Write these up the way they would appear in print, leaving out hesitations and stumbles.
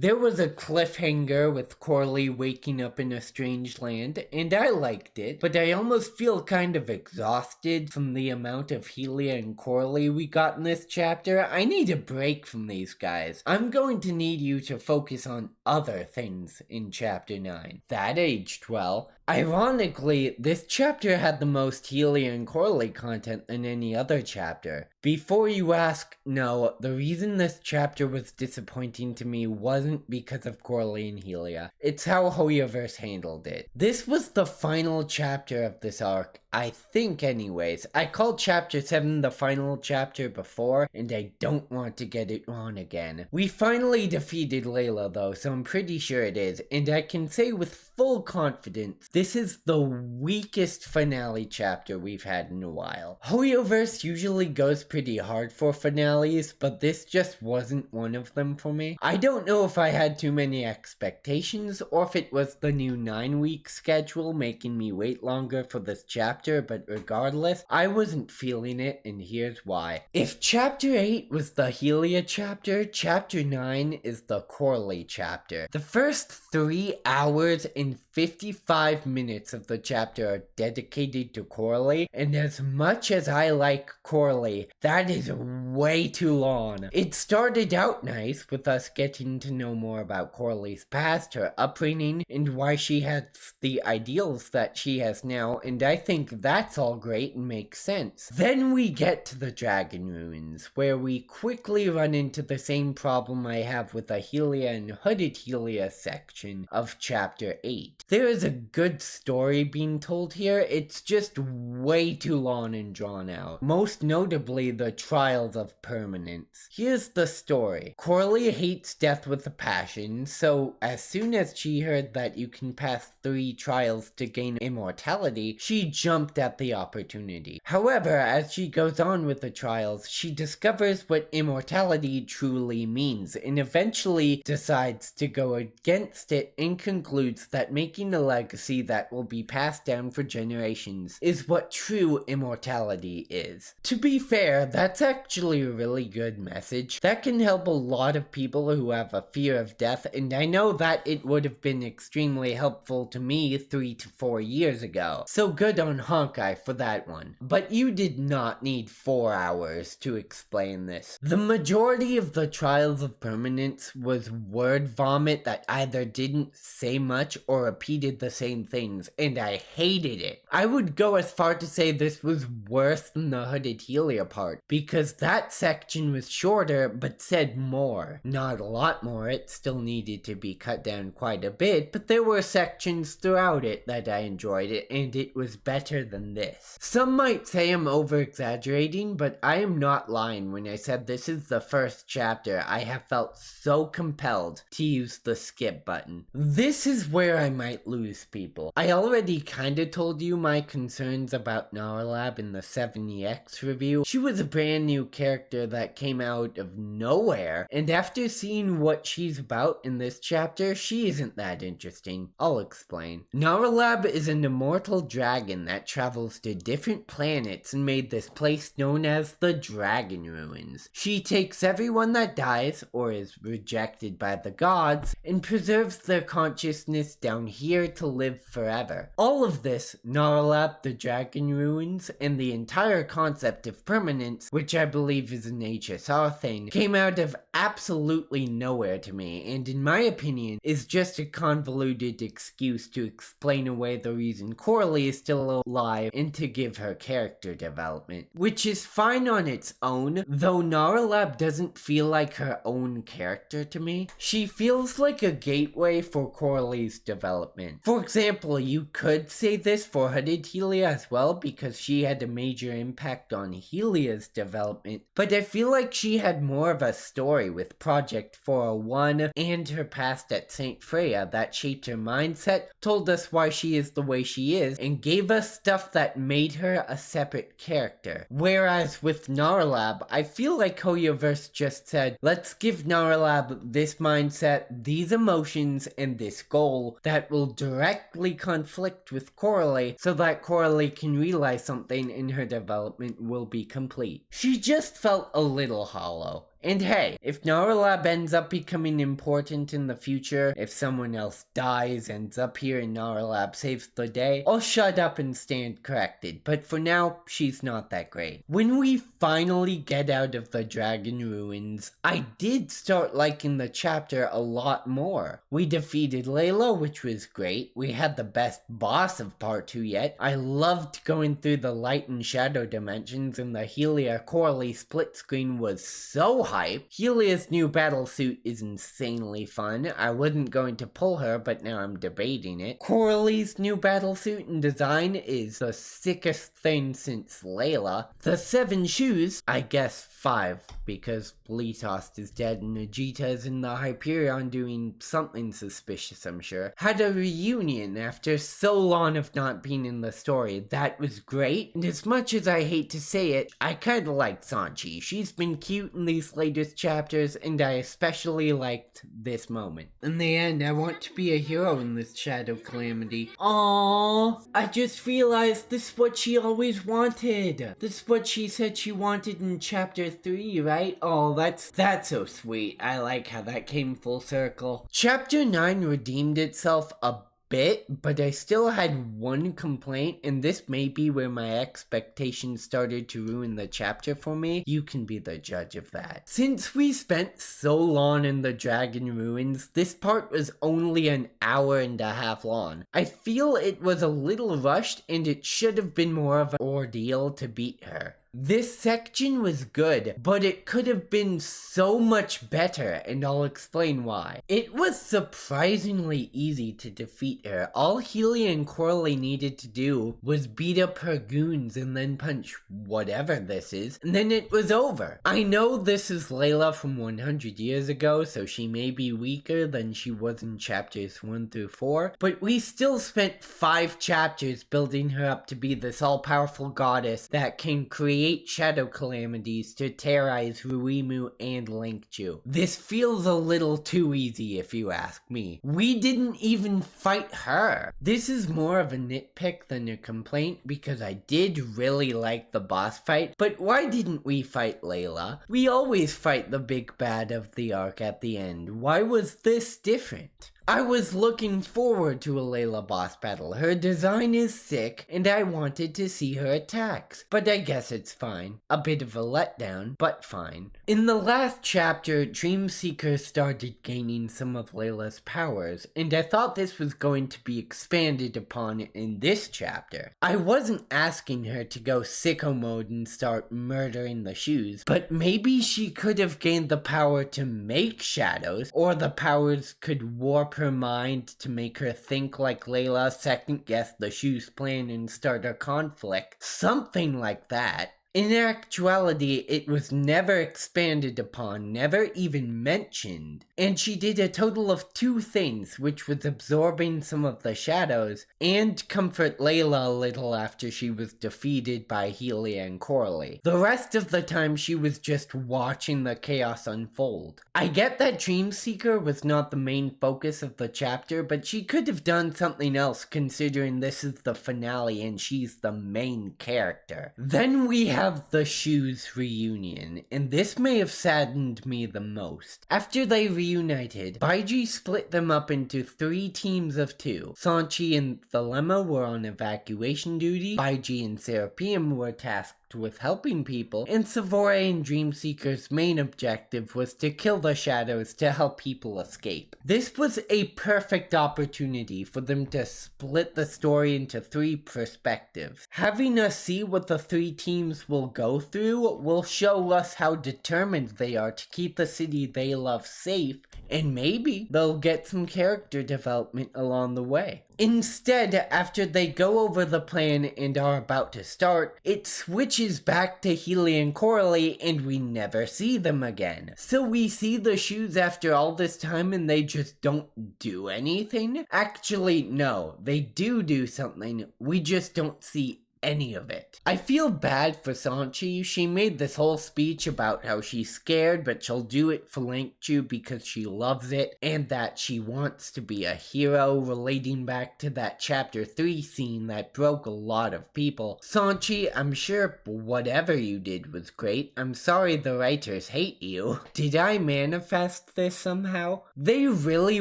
There was a cliffhanger with Corley waking up in a strange land, and I liked it, but I almost feel kind of exhausted from the amount of Helia and Corley we got in this chapter. I need a break from these guys. I'm going to need you to focus on other things in chapter 9. That aged well. Ironically, this chapter had the most Helia and Corley content than any other chapter. Before you ask, no, the reason this chapter was disappointing to me wasn't because of Corley and Helia. It's how Hoyoverse handled it. This was the final chapter of this arc, I think anyways. I called chapter 7 the final chapter before, and I don't want to get it wrong again. We finally defeated Layla though, so I'm pretty sure it is, and I can say with full confidence, this is the weakest finale chapter we've had in a while. Hoyoverse usually goes pretty hard for finales, but this just wasn't one of them for me. I don't know if I had too many expectations, or if it was the new 9-week schedule making me wait longer for this chapter, but regardless, I wasn't feeling it, and here's why. If chapter 8 was the Helia chapter, chapter 9 is the Corley chapter. The first 3 hours and 55 minutes of the chapter are dedicated to Corley, and as much as I like Corley, that is way too long. It started out nice with us getting to know more about Corley's past, her upbringing, and why she has the ideals that she has now, and I think that's all great and makes sense. Then we get to the Dragon Ruins, where we quickly run into the same problem I have with the Helia and Hooded Helia section of chapter 8. There is a good story being told here, it's just way too long and drawn out. Most notably, the Trials of Permanence. Here's the story. Corley hates death with a passion, so as soon as she heard that you can pass 3 trials to gain immortality, she jumped at the opportunity. However, as she goes on with the trials, she discovers what immortality truly means, and eventually decides to go against it and concludes that making a legacy that will be passed down for generations is what true immortality is. To be fair, that's actually a really good message that can help a lot of people who have a fear of death, and I know that it would have been extremely helpful to me 3 to 4 years ago. So good on Honkai for that one. But you did not need 4 hours to explain this. The majority of the Trials of Permanence was word vomit that either didn't say much or repeated the same things, and I hated it. I would go as far to say this was worse than the Hooded Helia part, because that section was shorter but said more. Not a lot more, it still needed to be cut down quite a bit, but there were sections throughout it that I enjoyed it, and it was better than this. Some might say I'm over-exaggerating, but I am not lying when I said this is the first chapter I have felt so compelled to use the skip button. This is where I might lose people. I already kinda told you my concerns about Narlab in the 7EX review. She was a brand new character that came out of nowhere, and after seeing what she's about in this chapter, she isn't that interesting. I'll explain. Narlab is an immortal dragon that travels to different planets and made this place known as the Dragon Ruins. She takes everyone that dies, or is rejected by the gods, and preserves their consciousness down here to live forever. All of this, Narlab, the Dragon Ruins, and the entire concept of permanence, which I believe is an HSR thing, came out of absolutely nowhere to me, and in my opinion, is just a convoluted excuse to explain away the reason Corley is still alive and to give her character development. Which is fine on its own, though Narlab doesn't feel like her own character to me. She feels like a gateway for Corley's development. For example, you could say this for Hooded Helia as well, because she had a major impact on Helia's development, but I feel like she had more of a story with Project 401 and her past at St. Freya that shaped her mindset, told us why she is the way she is, and gave us stuff that made her a separate character. Whereas with Narlab, I feel like Hoyoverse just said, let's give Narlab this mindset, these emotions, and this goal that will directly conflict with Corley so that Corley can realize something and her development will be complete. She just felt a little hollow. And hey, if Narlab ends up becoming important in the future, if someone else dies, ends up here and Narlab saves the day, I'll shut up and stand corrected, but for now, she's not that great. When we finally get out of the dragon ruins, I did start liking the chapter a lot more. We defeated Layla, which was great. We had the best boss of part 2 yet. I loved going through the light and shadow dimensions, and the Helia Coralie split screen was so hype. Helia's new battle suit is insanely fun. I wasn't going to pull her, but now I'm debating it. Coralie's new battle suit and design is the sickest thing since Layla. The 7 shoes, I guess 5, because Letost is dead and Vegeta is in the Hyperion doing something suspicious, I'm sure, had a reunion after so long of not being in the story. That was great, and as much as I hate to say it, I kinda like Sanchi. She's been cute in these latest chapters, and I especially liked this moment. In the end, I want to be a hero in this Shadow Calamity. Aww, I just realized this is what she always wanted. This is what she said she wanted in chapter 3, right? Oh, that's so sweet. I like how that came full circle. Chapter 9 redeemed itself a bit, but I still had one complaint, and this may be where my expectations started to ruin the chapter for me. You can be the judge of that. Since we spent so long in the dragon ruins, this part was only an hour and a half long. I feel it was a little rushed, and it should have been more of an ordeal to beat her. This section was good, but it could have been so much better, and I'll explain why. It was surprisingly easy to defeat her. All Helia and Coralie needed to do was beat up her goons and then punch whatever this is, and then it was over. I know this is Layla from 100 years ago, so she may be weaker than she was in chapters 1 through 4, but we still spent 5 chapters building her up to be this all-powerful goddess that can create shadow calamities to terrorize Ruimu and Linkju. This feels a little too easy if you ask me. We didn't even fight her. This is more of a nitpick than a complaint because I did really like the boss fight, but why didn't we fight Layla? We always fight the big bad of the arc at the end. Why was this different? I was looking forward to a Layla boss battle. Her design is sick, and I wanted to see her attacks. But I guess it's fine. A bit of a letdown, but fine. In the last chapter, Dreamseeker started gaining some of Layla's powers, and I thought this was going to be expanded upon in this chapter. I wasn't asking her to go sicko mode and start murdering the shoes, but maybe she could have gained the power to make shadows, or the powers could warp her mind to make her think like Layla, second guess the shoes plan and start a conflict. Something like that. In actuality, it was never expanded upon, never even mentioned, and she did a total of 2 things, which was absorbing some of the shadows and comfort Layla a little after she was defeated by Helia and Coralie. The rest of the time she was just watching the chaos unfold. I get that Dreamseeker was not the main focus of the chapter, but she could have done something else considering this is the finale and she's the main character. Then we have the shoes reunion, and this may have saddened me the most. After they reunited, Baiji split them up into 3 teams of 2. Sanchi and Thelema were on evacuation duty, Baiji and Serapeum were tasked with helping people, and Savore and Dreamseeker's main objective was to kill the shadows to help people escape. This was a perfect opportunity for them to split the story into 3 perspectives. Having us see what the 3 teams will go through will show us how determined they are to keep the city they love safe, and maybe they'll get some character development along the way. Instead, after they go over the plan and are about to start, it switches back to Helia and Coralie and we never see them again. So we see the shoes after all this time and they just don't do anything? Actually, no, they do something, we just don't see any of it. I feel bad for Sanchi. She made this whole speech about how she's scared, but she'll do it for Lankchu because she loves it, and that she wants to be a hero, relating back to that chapter 3 scene that broke a lot of people. Sanchi, I'm sure whatever you did was great. I'm sorry the writers hate you. Did I manifest this somehow? They really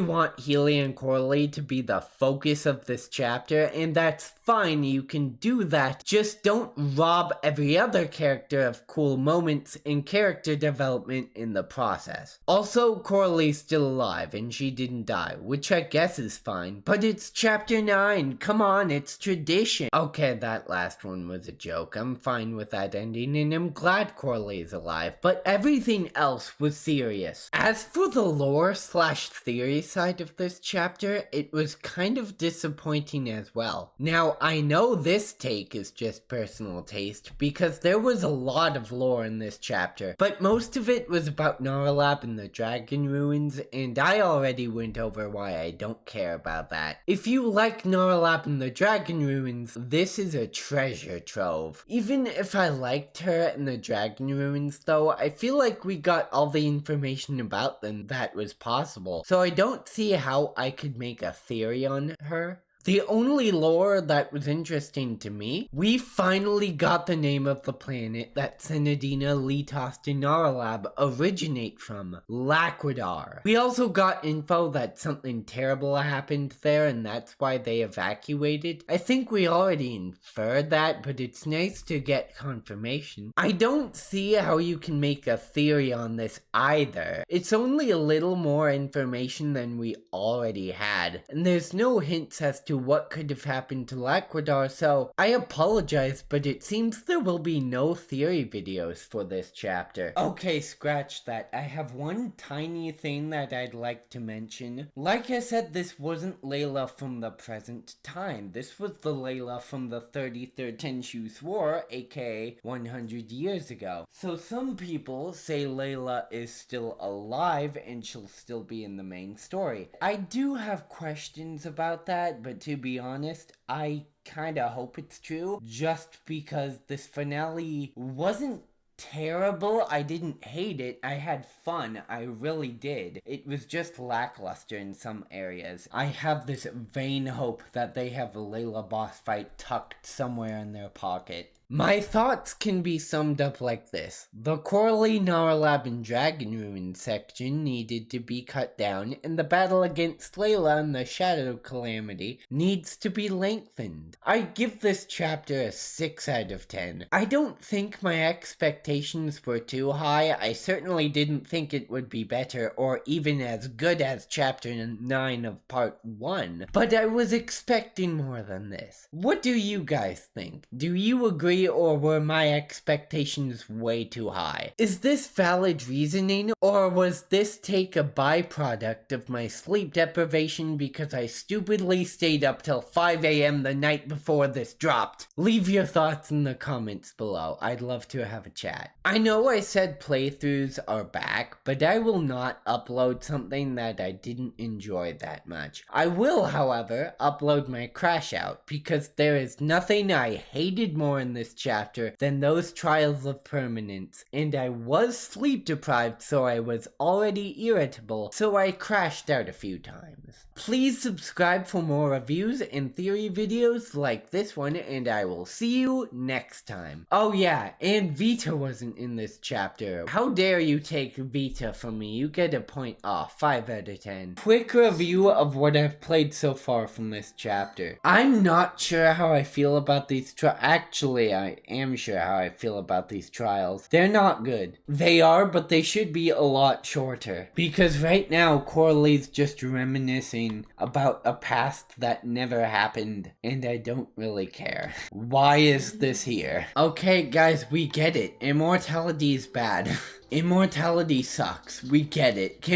want Healy and Coralie to be the focus of this chapter, and that's fine, you can do that. Just don't rob every other character of cool moments and character development in the process. Also, Coralie's still alive and she didn't die, which I guess is fine, but it's chapter 9, come on, it's tradition. Okay, that last one was a joke. I'm fine with that ending and I'm glad Coralie's alive, but everything else was serious. As for the lore / theory side of this chapter, it was kind of disappointing as well. Now, I know this take is just personal taste because there was a lot of lore in this chapter, but most of it was about Narlab and the Dragon Ruins, and I already went over why I don't care about that. If you like Narlab and the Dragon Ruins, this is a treasure trove. Even if I liked her and the Dragon Ruins though, I feel like we got all the information about them that was possible, so I don't see how I could make a theory on her. The only lore that was interesting to me, we finally got the name of the planet that Senadina, Letost, and Narlab originate from, Laquadar. We also got info that something terrible happened there and that's why they evacuated. I think we already inferred that, but it's nice to get confirmation. I don't see how you can make a theory on this either. It's only a little more information than we already had, and there's no hints as to what could have happened to Laquadar, so I apologize, but it seems there will be no theory videos for this chapter. Okay, scratch that. I have one tiny thing that I'd like to mention. Like I said, this wasn't Layla from the present time. This was the Layla from the 33rd Tenshus War, aka 100 years ago. So some people say Layla is still alive and she'll still be in the main story. I do have questions about that, but to be honest, I kinda hope it's true, just because this finale wasn't terrible. I didn't hate it. I had fun. I really did. It was just lackluster in some areas. I have this vain hope that they have a Layla boss fight tucked somewhere in their pocket. My thoughts can be summed up like this. The Coralie, Narlab, and Dragon Ruin section needed to be cut down, and the battle against Layla and the Shadow Calamity needs to be lengthened. I give this chapter a 6 out of 10. I don't think my expectations were too high. I certainly didn't think it would be better or even as good as chapter 9 of part 1, but I was expecting more than this. What do you guys think? Do you agree, or were my expectations way too high? Is this valid reasoning, or was this take a byproduct of my sleep deprivation because I stupidly stayed up till 5 a.m. the night before this dropped? Leave your thoughts in the comments below. I'd love to have a chat. I know I said playthroughs are back, but I will not upload something that I didn't enjoy that much. I will, however, upload my Crash Out, because there is nothing I hated more in this chapter than those trials of permanence, and I was sleep deprived, so I was already irritable, so I crashed out a few times. Please subscribe for more reviews and theory videos like this one, and I will see you next time. Oh yeah, and Vita wasn't in this chapter. How dare you take Vita from me? You get a point off, 5 out of 10. Quick review of what I've played so far from this chapter. I'm not sure how I feel about these actually, I am sure how I feel about these trials. They're not good. They are, but they should be a lot shorter. Because right now, Coralie's just reminiscing about a past that never happened, and I don't really care. Why is this here? Okay, guys, we get it. Immortality is bad. Immortality sucks. We get it.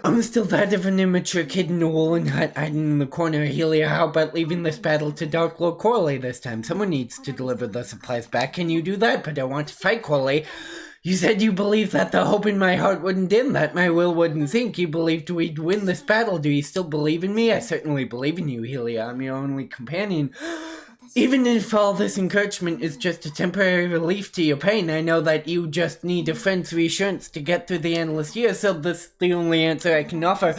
I'm still that of an immature kid in a woolen hut hiding in the corner of Helia. How about leaving this battle to Dark Lord Coralie this time? Someone needs to deliver the supplies back. Can you do that? But I want to fight Coralie. You said you believed that the hope in my heart wouldn't dim, that my will wouldn't sink. You believed we'd win this battle. Do you still believe in me? I certainly believe in you, Helia. I'm your only companion. Even if all this encouragement is just a temporary relief to your pain, I know that you just need a friend's reassurance to get through the endless years, so this is the only answer I can offer.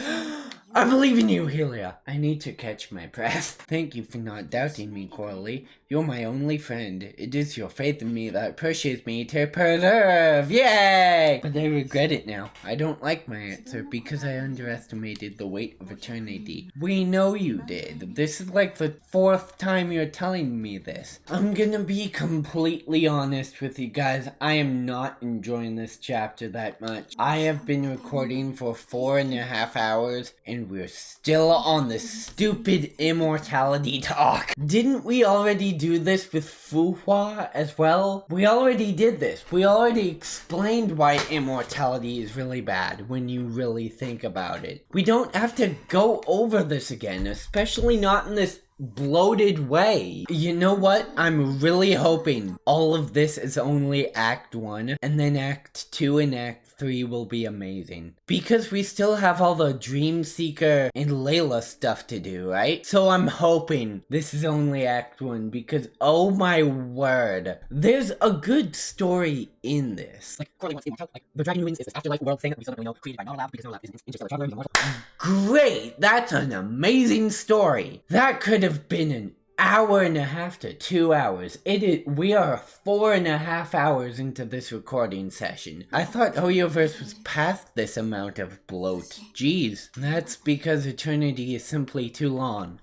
I believe in you, Helia. I need to catch my breath. Thank you for not doubting me, Coralie. You're my only friend. It is your faith in me that pushes me to preserve. Yay! But I regret it now. I don't like my answer because I underestimated the weight of eternity. We know you did. This is like the 4th time you're telling me this. I'm gonna be completely honest with you guys. I am not enjoying this chapter that much. I have been recording for 4.5 hours and we're still on this stupid immortality talk. Didn't we already do this with Fu Hua as well? We already did this. We already explained why immortality is really bad when you really think about it. We don't have to go over this again, especially not in this bloated way. You know what? I'm really hoping all of this is only Act 1, and then Act 2 and Act 3 will be amazing. Because we still have all the Dream Seeker and Layla stuff to do, right? So I'm hoping this is only Act 1, because oh my word, there's a good story in this. Like, Coralie wants immortality. Like, the Dragon Ruins is this afterlife world thing that we still don't really know, created by Nautilab, because Nautilab is an interstellar traveler, he's immortal. Great! That's an amazing story! That could have been an hour and a half to 2 hours. We are 4.5 hours into this recording session. I thought Oyoverse was past this amount of bloat. Jeez. That's because eternity is simply too long.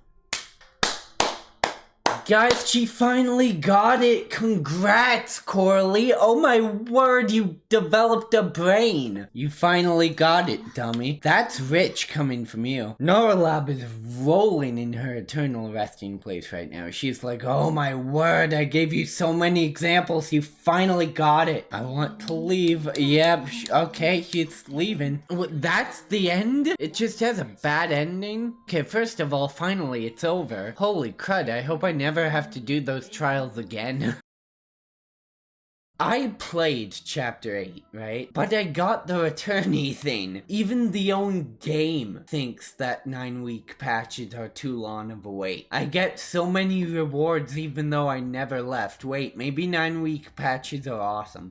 Guys, she finally got it! Congrats, Coralie! Oh my word, you developed a brain! You finally got it, dummy. That's rich coming from you. Nautilab is rolling in her eternal resting place right now. She's like, oh my word, I gave you so many examples, you finally got it. I want to leave. Yep, okay, she's leaving. That's the end? It just has a bad ending? Okay, first of all, finally, it's over. Holy crud, I hope I never have to do those trials again. I played Chapter 8, right? But I got the returnee thing. Even the own game thinks that 9-week patches are too long of a wait. I get so many rewards even though I never left. Wait, maybe 9-week patches are awesome.